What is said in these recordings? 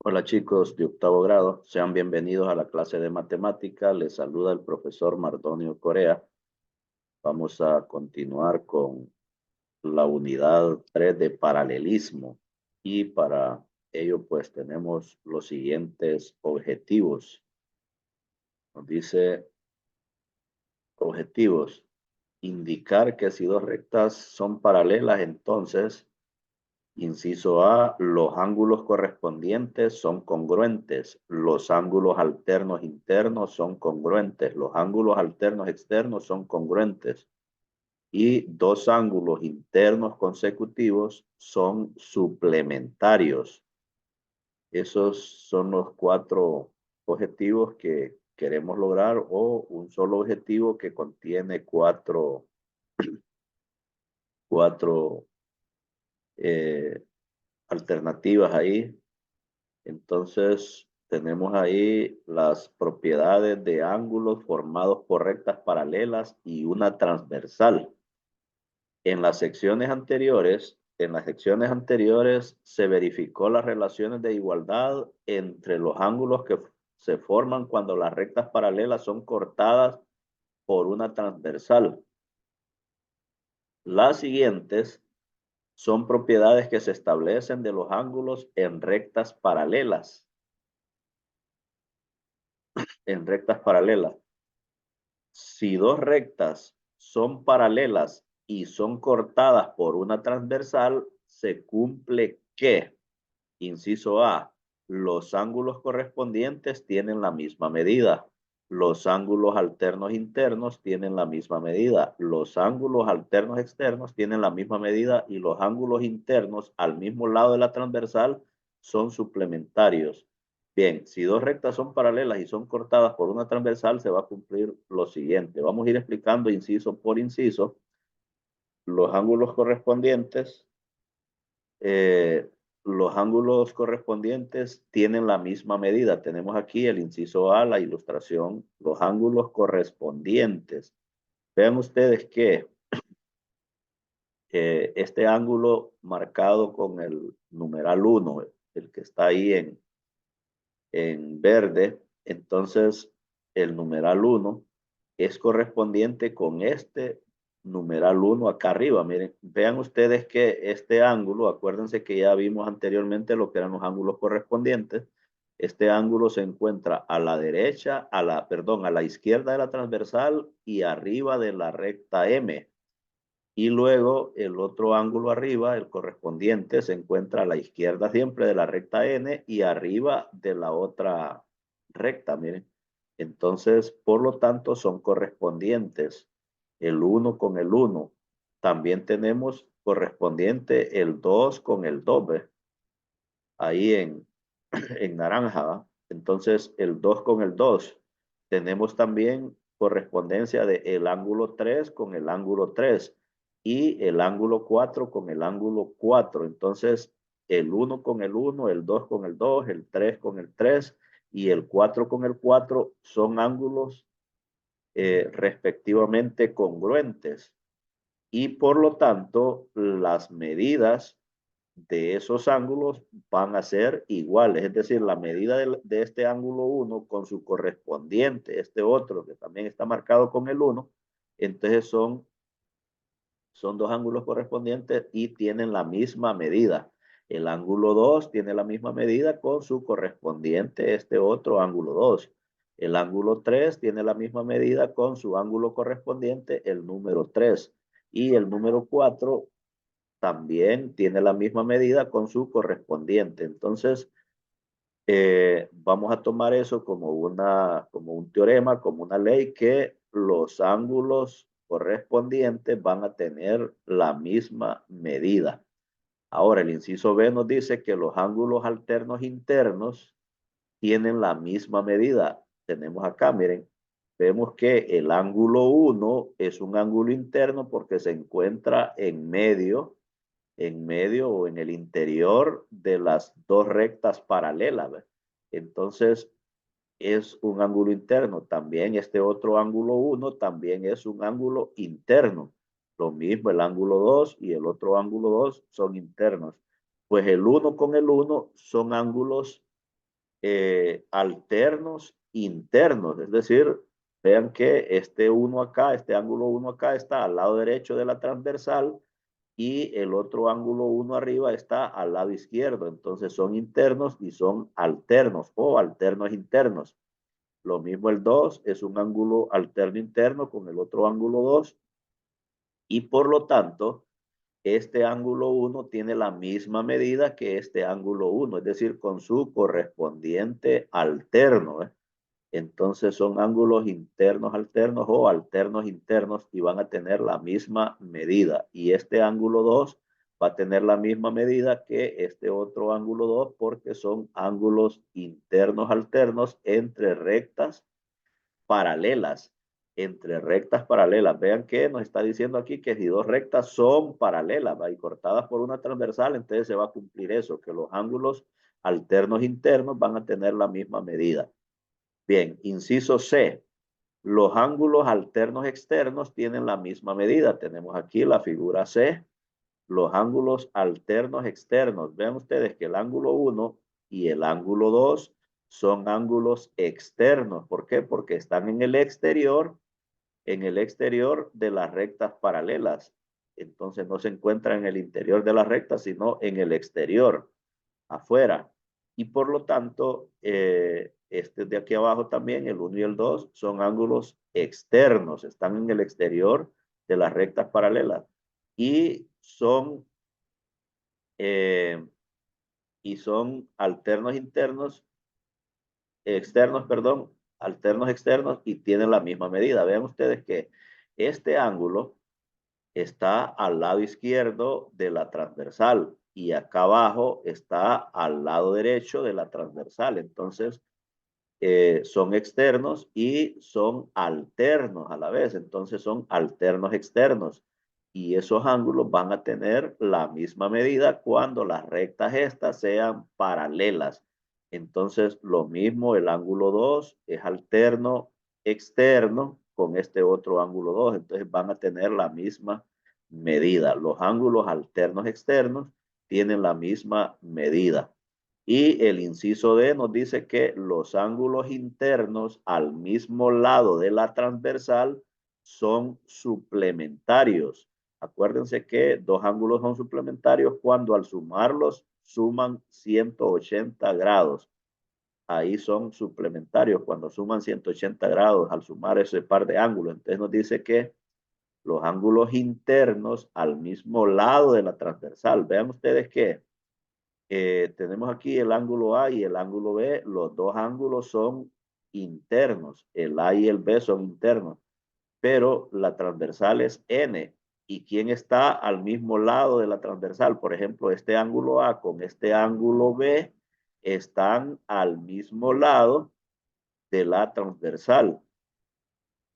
Hola chicos de octavo grado, sean bienvenidos a la clase de matemática. Les saluda el profesor Mardonio Corea. Vamos a continuar con la unidad 3 de paralelismo y para ello pues tenemos los siguientes objetivos. Nos dice objetivos: indicar que si dos rectas son paralelas, entonces inciso A, los ángulos correspondientes son congruentes, los ángulos alternos internos son congruentes, los ángulos alternos externos son congruentes y dos ángulos internos consecutivos son suplementarios. Esos son los cuatro objetivos que queremos lograr, o un solo objetivo que contiene cuatro alternativas ahí. Entonces, tenemos ahí las propiedades de ángulos formados por rectas paralelas y una transversal. En las secciones anteriores se verificó las relaciones de igualdad entre los ángulos que se forman cuando las rectas paralelas son cortadas por una transversal. Las siguientes son propiedades que se establecen de los ángulos en rectas paralelas. Si dos rectas son paralelas y son cortadas por una transversal, se cumple que, inciso A, los ángulos correspondientes tienen la misma medida. Los ángulos alternos internos tienen la misma medida. Los ángulos alternos externos tienen la misma medida y los ángulos internos al mismo lado de la transversal son suplementarios. Bien, si dos rectas son paralelas y son cortadas por una transversal, se va a cumplir lo siguiente. Vamos a ir explicando inciso por inciso los ángulos correspondientes. Los ángulos correspondientes tienen la misma medida. Tenemos aquí el inciso A, la ilustración, los ángulos correspondientes. Vean ustedes que este ángulo marcado con el numeral 1, el que está ahí en verde, entonces el numeral 1 es correspondiente con este numeral 1 acá arriba. Miren, vean ustedes que este ángulo, acuérdense que ya vimos anteriormente lo que eran los ángulos correspondientes. Este ángulo se encuentra a la derecha, a la izquierda de la transversal y arriba de la recta M. Y luego el otro ángulo arriba, el correspondiente, se encuentra a la izquierda siempre de la recta N y arriba de la otra recta, miren. Entonces, por lo tanto, son correspondientes el 1 con el 1. También tenemos correspondiente el 2 con el 2, ¿ves? Ahí en naranja, ¿va? Entonces, el 2 con el 2. Tenemos también correspondencia de el ángulo 3 con el ángulo 3 y el ángulo 4 con el ángulo 4. Entonces, el 1 con el 1, el 2 con el 2, el 3 con el 3 y el 4 con el 4 son ángulos respectivamente congruentes. Y por lo tanto, las medidas de esos ángulos van a ser iguales. Es decir, la medida de este ángulo 1 con su correspondiente, este otro que también está marcado con el 1, entonces son dos ángulos correspondientes y tienen la misma medida. El ángulo 2 tiene la misma medida con su correspondiente, este otro ángulo 2. El ángulo 3 tiene la misma medida con su ángulo correspondiente, el número 3. Y el número 4 también tiene la misma medida con su correspondiente. Entonces, vamos a tomar eso como un teorema, como una ley, que los ángulos correspondientes van a tener la misma medida. Ahora, el inciso B nos dice que los ángulos alternos internos tienen la misma medida. Tenemos acá, miren, vemos que el ángulo 1 es un ángulo interno porque se encuentra en medio o en el interior de las dos rectas paralelas, ¿ve? Entonces, es un ángulo interno. También este otro ángulo 1 también es un ángulo interno. Lo mismo el ángulo 2 y el otro ángulo 2 son internos. Pues el 1 con el 1 son ángulos alternos internos, es decir, vean que este uno acá, este ángulo 1 acá está al lado derecho de la transversal y el otro ángulo 1 arriba está al lado izquierdo. Entonces son internos y son alternos o alternos internos. Lo mismo el 2 es un ángulo alterno interno con el otro ángulo 2 y por lo tanto este ángulo 1 tiene la misma medida que este ángulo 1, es decir, con su correspondiente alterno. Entonces son ángulos internos alternos o alternos internos y van a tener la misma medida. Y este ángulo 2 va a tener la misma medida que este otro ángulo 2 porque son ángulos internos alternos entre rectas paralelas. Entre rectas paralelas. Vean que nos está diciendo aquí que si dos rectas son paralelas y cortadas por una transversal, entonces se va a cumplir eso, que los ángulos alternos internos van a tener la misma medida. Bien, inciso C. Los ángulos alternos externos tienen la misma medida. Tenemos aquí la figura C. Los ángulos alternos externos. Vean ustedes que el ángulo 1 y el ángulo 2 son ángulos externos. ¿Por qué? Porque están en el exterior de las rectas paralelas. Entonces no se encuentra en el interior de la recta, sino en el exterior, afuera. Y por lo tanto, este de aquí abajo también, el 1 y el 2, son ángulos externos, están en el exterior de las rectas paralelas. Y son, eh, alternos internos, externos, perdón, alternos externos y tienen la misma medida. Vean ustedes que este ángulo está al lado izquierdo de la transversal y acá abajo está al lado derecho de la transversal. Entonces, son externos y son alternos a la vez. Entonces, son alternos externos. Y esos ángulos van a tener la misma medida cuando las rectas estas sean paralelas. Entonces, lo mismo, el ángulo 2 es alterno externo con este otro ángulo 2. Entonces, van a tener la misma medida. Los ángulos alternos externos tienen la misma medida. Y el inciso D nos dice que los ángulos internos al mismo lado de la transversal son suplementarios. Acuérdense que dos ángulos son suplementarios cuando al sumarlos suman 180 grados. Ahí son suplementarios cuando suman 180 grados al sumar ese par de ángulos. Entonces nos dice que los ángulos internos al mismo lado de la transversal. Vean ustedes que tenemos aquí el ángulo A y el ángulo B. Los dos ángulos son internos. El A y el B son internos. Pero la transversal es N. ¿Y quién está al mismo lado de la transversal? Por ejemplo, este ángulo A con este ángulo B están al mismo lado de la transversal.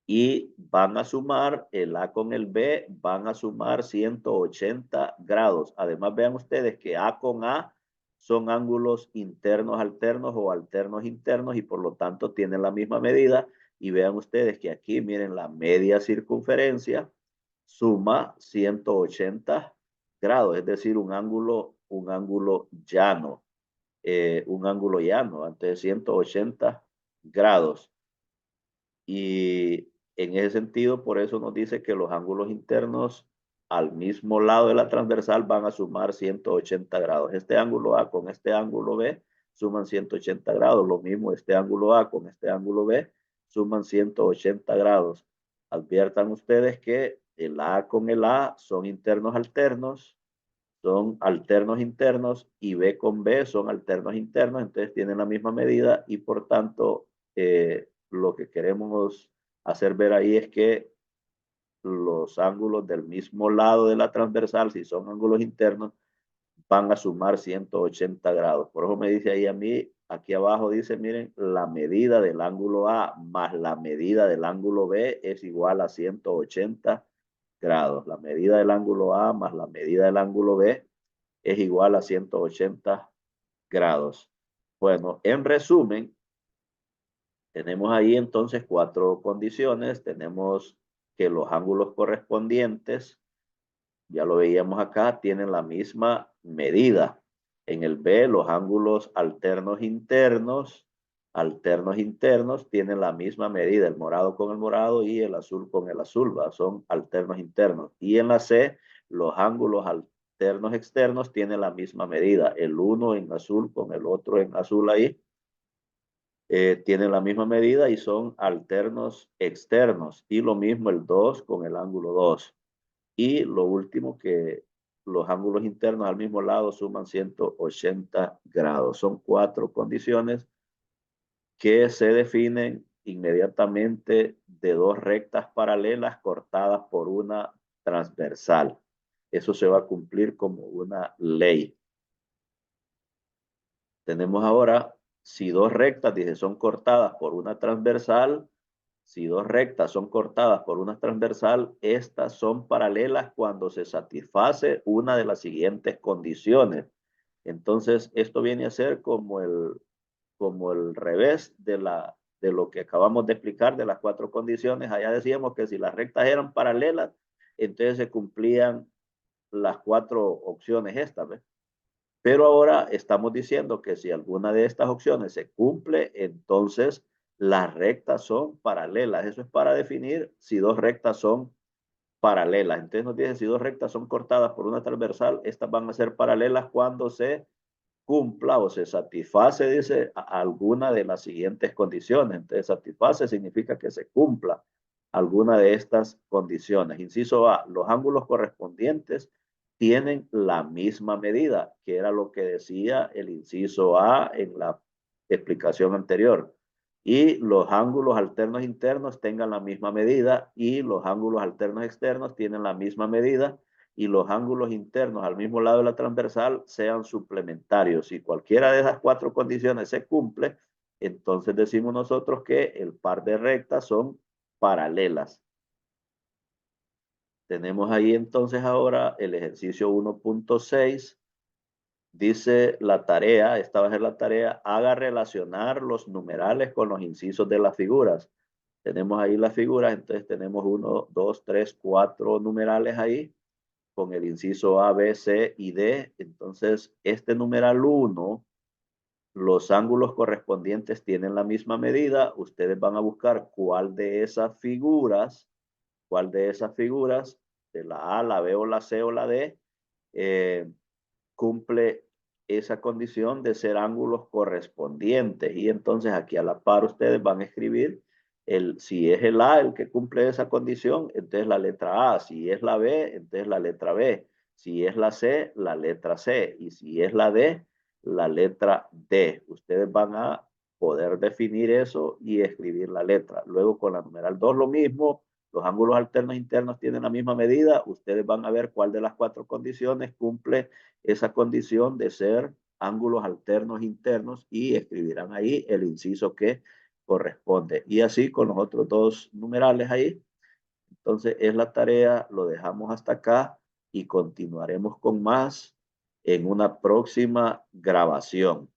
Y van a sumar, el A con el B, van a sumar 180 grados. Además, vean ustedes que A con A son ángulos internos alternos o alternos internos y por lo tanto tienen la misma medida. Y vean ustedes que aquí, miren, la media circunferencia suma 180 grados, es decir, un ángulo llano, un ángulo llano, ante 180 grados. Y en ese sentido, por eso nos dice que los ángulos internos al mismo lado de la transversal van a sumar 180 grados. Este ángulo A con este ángulo B suman 180 grados. Lo mismo este ángulo A con este ángulo B suman 180 grados. Adviertan ustedes que el A con el A son internos alternos, son alternos internos y B con B son alternos internos, entonces tienen la misma medida y por tanto lo que queremos hacer ver ahí es que los ángulos del mismo lado de la transversal, si son ángulos internos, van a sumar 180 grados. Por eso me dice ahí a mí, aquí abajo dice, miren, la medida del ángulo A más la medida del ángulo B es igual a 180 grados. La medida del ángulo A más la medida del ángulo B es igual a 180 grados. Bueno, en resumen, tenemos ahí entonces cuatro condiciones. Tenemos que los ángulos correspondientes, ya lo veíamos acá, tienen la misma medida. En el B, los ángulos alternos internos tienen la misma medida, el morado con el morado y el azul con el azul, ¿va? Son alternos internos. Y en la C, los ángulos alternos externos tienen la misma medida, el uno en azul con el otro en azul ahí, tienen la misma medida y son alternos externos. Y lo mismo el 2 con el ángulo 2. Y lo último que los ángulos internos al mismo lado suman 180 grados. Son 4 condiciones que se definen inmediatamente de dos rectas paralelas cortadas por una transversal. Eso se va a cumplir como una ley. Tenemos ahora, si dos rectas, dice, son cortadas por una transversal, si dos rectas son cortadas por una transversal, estas son paralelas cuando se satisface una de las siguientes condiciones. Entonces, esto viene a ser como el revés de lo que acabamos de explicar de las 4 condiciones. Allá decíamos que si las rectas eran paralelas, entonces se cumplían las 4 opciones estas, ¿ves? Pero ahora estamos diciendo que si alguna de estas opciones se cumple, entonces las rectas son paralelas. Eso es para definir si dos rectas son paralelas. Entonces nos dice si dos rectas son cortadas por una transversal, estas van a ser paralelas cuando se cumpla o se satisface, dice, alguna de las siguientes condiciones. Entonces, satisface significa que se cumpla alguna de estas condiciones. Inciso A, los ángulos correspondientes tienen la misma medida, que era lo que decía el inciso A en la explicación anterior. Y los ángulos alternos internos tengan la misma medida y los ángulos alternos externos tienen la misma medida y los ángulos internos al mismo lado de la transversal sean suplementarios. Si cualquiera de esas 4 condiciones se cumple, entonces decimos nosotros que el par de rectas son paralelas. Tenemos ahí entonces ahora el ejercicio 1.6. Dice la tarea, esta va a ser la tarea, haga relacionar los numerales con los incisos de las figuras. Tenemos ahí las figuras, entonces tenemos 1, 2, 3, 4 numerales ahí con el inciso A, B, C y D. Entonces, este numeral 1, los ángulos correspondientes tienen la misma medida. Ustedes van a buscar cuál de esas figuras, de la A, la B o la C o la D, cumple esa condición de ser ángulos correspondientes. Y entonces aquí a la par ustedes van a escribir si es el A el que cumple esa condición, entonces la letra A. Si es la B, entonces la letra B. Si es la C, la letra C. Y si es la D, la letra D. Ustedes van a poder definir eso y escribir la letra. Luego con la numeral 2 lo mismo. Los ángulos alternos internos tienen la misma medida. Ustedes van a ver cuál de las 4 condiciones cumple esa condición de ser ángulos alternos internos y escribirán ahí el inciso que corresponde. Y así con los otros 2 numerales ahí. Entonces es la tarea, lo dejamos hasta acá y continuaremos con más en una próxima grabación.